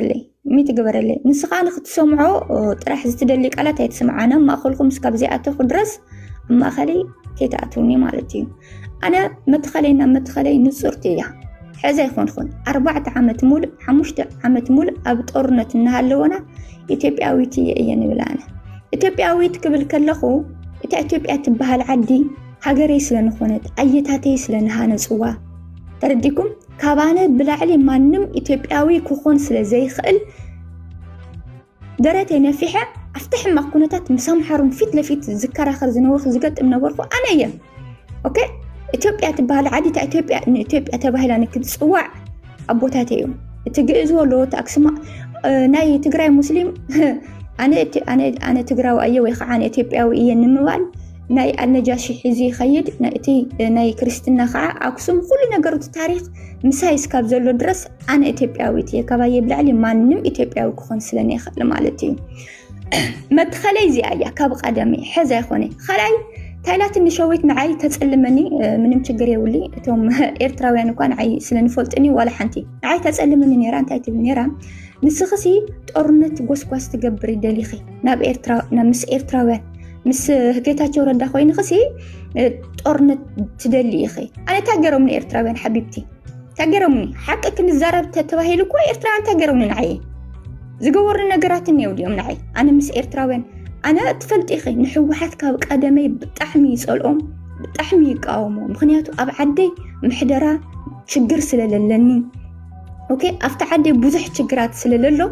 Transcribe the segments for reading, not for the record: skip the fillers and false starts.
لي ميت قبرلي نسخان خد سمعو طرح زتدلي قالات يتسمعنا ما اخلكم سكاب زياتو خدرس اما خلي كيتاتوني مالتي انا مدخلي نصرتي حزا يخون 4 عامت مول 5 عامت مول اب طورنت نهالونا ኢትዮጵያዊት እየንብላና ኢትዮጵያዊት ክብል ከለኹ እታ ኢትዮጵያ ትበሃል ዓዲ ሃገሬ ስለንኾነት አየታተይ ስለንሃነጽዋ ተረዲኩም ካባነ ብላዕሊ ማንም ኢትዮጵያዊ ክኾን ስለዘይኽእል ደረተይ ነፊሐ አፍትሕ ማኩነታት ምሳምሐሩን ፊት ለፊት ዝከራኸር ዝነወርኽ ዝገጥም ነበርኩ አነ እየ ኦኬ ኢትዮጵያ ትበሃል ዓዲ ታ ኢትዮጵያ ተባሂላ ንክትጽዋዕ አቦታተይ እዮም እቲ ግእዝ ወሎ ታክስማ ናይ ትግራይ ሙስሊም አነ ትግራው አየ ወይ ኸዓነ ኢትዮጵያዊ እየ ንምባል ናይ አልነጃሺ ሒዚ ኸይድ ናይ ክርስትና ኸዓ አክሱም ኩሉ ነገሩ ታሪክ ምሳይ ስካብ ዘሎ ድረስ አነ ኢትዮጵያዊት እየ ካባየ ብላዕሊ ማንም ኢትዮጵያዊ ክኾን ስለኔ ይኽእል ማለት እዩ መድኸለይ እዚኣያ ካብ ቀደመ ሕዛ ይኾነ ኸላይ ታይላት ንሸዊት ንዓይ ተጸልመኒ ምንም ችግር የውሊ እቶም ኤርትራውያን እንኳን ንዓይ ስለንፈልጥኒ ዋላ ሓንቲ ንዓይ ተጸልመኒ ነራ እንታይ ትብል ነራ ንስኽሲ ጦርነት ጎስጓስ ትገብር ደሊኺ ናብ ኤርትራ ናብ ምስ ኤርትራውያን ምስ ህገታቸው ረዳ ኮይን ኸሲ ጦርነት ትደሊ ኢኺ አነ ታገሮምኒ ኤርትራውያን ሓቢብቲ ታገሮምኒ ሓቂ ክንዛረብ ተባሂሉ እኮ ኤርትራውያን ታገሮምኒ ንዓይ ዝገበሩ ነገራትን የውድዮም ንዓይ አነ ምስ ኤርትራውያን አነ ትፈልጥ ኢኺ ንሕወሓት ካብ ቀደመይ ብጣሕሚ ይጸልኦም ብጣሕሚ ይቃወሙ ምክንያቱ ኣብ ዓደይ ምሕደራ ችግር ስለለለኒ ኦኬ አፍታ ዓደይ ብዙሕ ችግራት ስለለሎ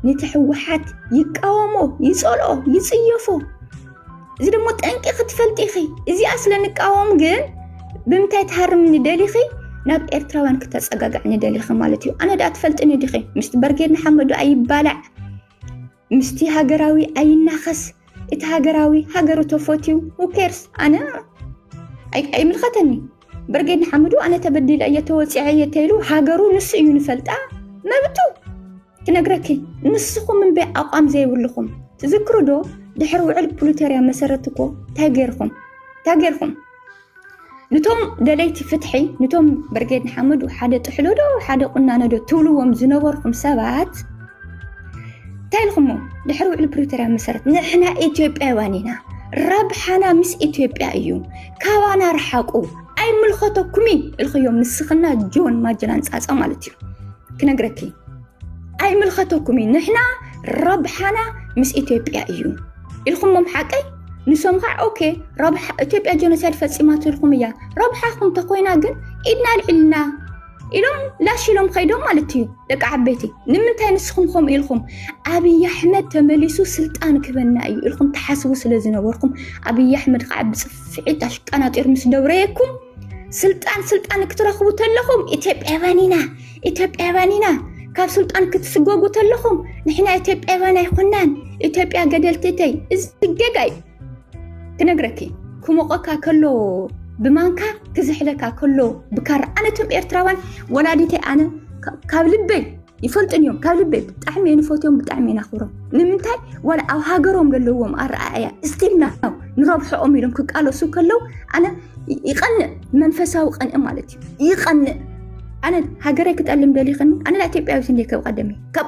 ንትሕወሓት ይቃወሙ ይጸልኦ ይጽየፉ እዚ ደሞ ጠንቂ ክትፈልጥ ኢኺ እዚ ስለንቃወም ግን ብምንታይ ተሃርም ንደሊኺ ናብ ኤርትራውያን ክተጸጋጋዕ ንደሊኺ ማለት እዩ አነ ዳ ትፈልጥኒ ዲኺ ምስቲ በርጌድና ሓመዱ ኣይባላዕ ምስቲ ሃገራዊ ኣይናኸስ እቲ ሃገራዊ ሃገሩ ተፈትዩ ወኬርስ አነ ኣይምልኸተኒ በርጌድና ሓመዱ አነ ተበዲለ እየተወጽዐ እየተይሉ ሃገሩ ንስ እዩ ንፈልጣ መብቱ ክነግረኪ ንስኹም ምን በይ አቋም ዘይብልኹም ትዝክሩ ዶ ድሕሪ ውዕል ፕሪቶሪያ መሰረትኮ ታገርኩም ንቶም ደለይቲ ፍትሒ ንቶም በርጌድና ሓመዱ ሓደ ጥሕሎ ዶ ሓደ ቁናኖ ዶ ትብልዎም ዝነበርኩም ሰባት ታይልኹም ድሕሪ ውዕል ፕሪቶሪያ መሰረት ንሕና ኢትዮጵያውያን ኢና ረብሓና ምስ ኢትዮጵያ እዩ ካባና ረሓቁ ኣይምልኸተኩሚ ኢልኽዮም ንስኽና ጆን ማጀናን ጻጻ ማለት እዩ ክነግረኪ ኣይምልኸተኩሚ ንሕና ረብሓና ምስ ኢትዮጵያ እዩ ኢልኹም ሓቀይ ንሶም ኸዓ ኦኬ ረብሓ ኢትዮጵያ ጀኖሳይድ ፈጺማት ኢልኹም እያ ረብሓኹም ተኮይና ግን ኢድና ልዕልና ኢሎም ላሽሎም ኸይዶም ማለት እዩ ደቂ ዓበይቲ ንምንታይ ንስኹም ኸም ኢልኹም አብይ አሕመድ ተመሊሱ ስልጣን ክበና እዩ ኢልኹም ተሓስቡ ስለዝነበርኩም አብይ አሕመድ ኸዓ ብጽፍዒት አሽቀናጢር ምስ ደብረየኩም ስልጣን ክትረኽቡ ተለኹም ኢትዮጵያውያን ኢና ካብ ስልጣን ክትስጎጉ ተለኹም ንሕና ኢትዮጵያውያን ኣይኮናን ኢትዮጵያ ገደልተተይ እዝገጋይ ክነግረኪ ክሞቐካ ከሎ ብማንካ ክዝሕለካ ከሎ ብካር ኣነቶም ኤርትራውያን ወላዲተይ ኣነ ካብ ልበይ ይፈልጥንዮም ካብ ልበይ ብጣዕሚ የንፈትዮም ብጣዕሚ የናኽብሮም ንምንታይ ዋላ ኣብ ሃገሮም ዘለዎም ኣረኣያ እስቲልና ንረብሖኦም ኢሎም ክቃለሱ ከለው ኣነ ይቐንእ መንፈሳዊ ቀንእ ማለት እዩ ይቐንእ أنا هاجري كتعلم دليخن أنا لا إثيوبيا وسندي كاب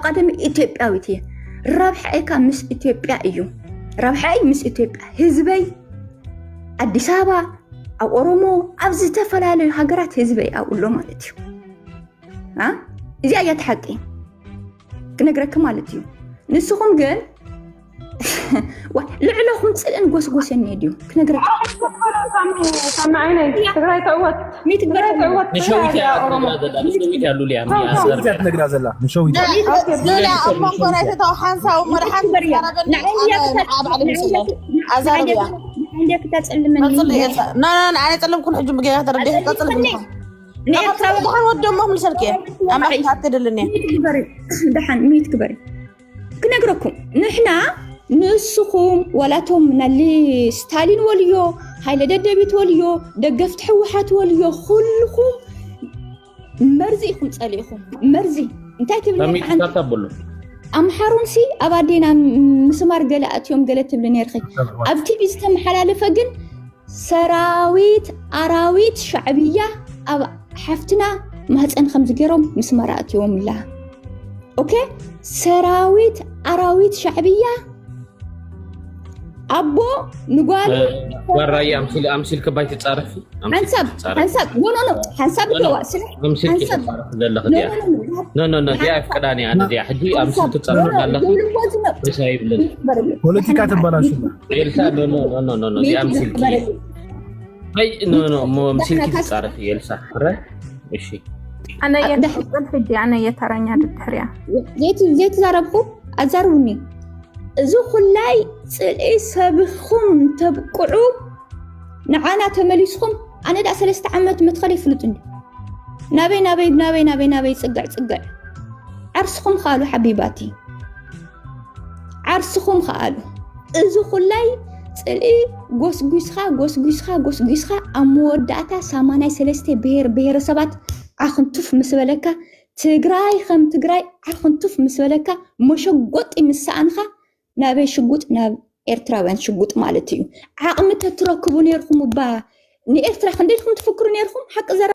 قدمي إثيوبيا رابح إيكا مس إثيوبيا أيو رابح أي مس إثيوبيا هزبي أديس أبابا أو أورومو أبزي تفلالي هاجرات هزبي أو لو مالتيو ها إذا أيات حقي كنقرأ كمالتيو نسخهم قال لعلهم تسألن قوس النيديو كنقرأ سامعيني تقرأي تعوت مي تقرأي تعوت نشويت يا قالوا لي عمي أصغر نقرأ زلا نشويت زلا أبغى قرأت توحنسا ومرحب أزاربيا عندك تسألمني لا أنا أتكلم كل حجم بقى هذا ردي تسألمني دحن ودهم لسلكي أما حتى دلني دحن ميت كبري كنقرأكم نحنا نسخهم ولاتهم من اللي ستالين وليو هاي لدبيت وليو دقفت حوحات وليو خلكم مرزيكم تساليكم مرزي انتي تبلي ام حرونسي ابادينا مسمار قلات يوم قلت بلني رخي ابتي بيستم حلال فقن سراويت اراويت شعبيه حفتنا ما هتسن خمس قرم مسمارات يوم الله اوكي سراويت اراويت شعبيه ابو نقول وراي امثل كبايت تصارفي حنسب نو حنسب تواسل حنسب نو دي افكداني انا دي حدي امثل تصارف الله بس هي بلد بوليتيكا تبلاش يلسا نو دي امثل هاي نو امثل تصارف يلسا ماشي انا يدخل فيدي انا يترانيا دحريا زيت زربكم ازروني ازو خلاي صلئي سبخم تبقعوا نعانا تمليسكم انا دا 3 عامات متخلي يفلطني نابي صقع عرسكم خالو حبيباتي عرسكم خالو ازو خلاي صلئي غوسغوسخا اموداتا 83 بهر سبات اخنتف مسبلكا تግራይ خم تግራይ اخنتف مسبلكا مشغوط مسانخا نابي شغوط ناب ኤርትራውያን ሽጉጥ ማለት እዩ ዓቕሚ ተትረክቡ ነርኩም ባ ንኤርትራ ክንደይኩም ትፍክሩ ነርኩም ሓቂ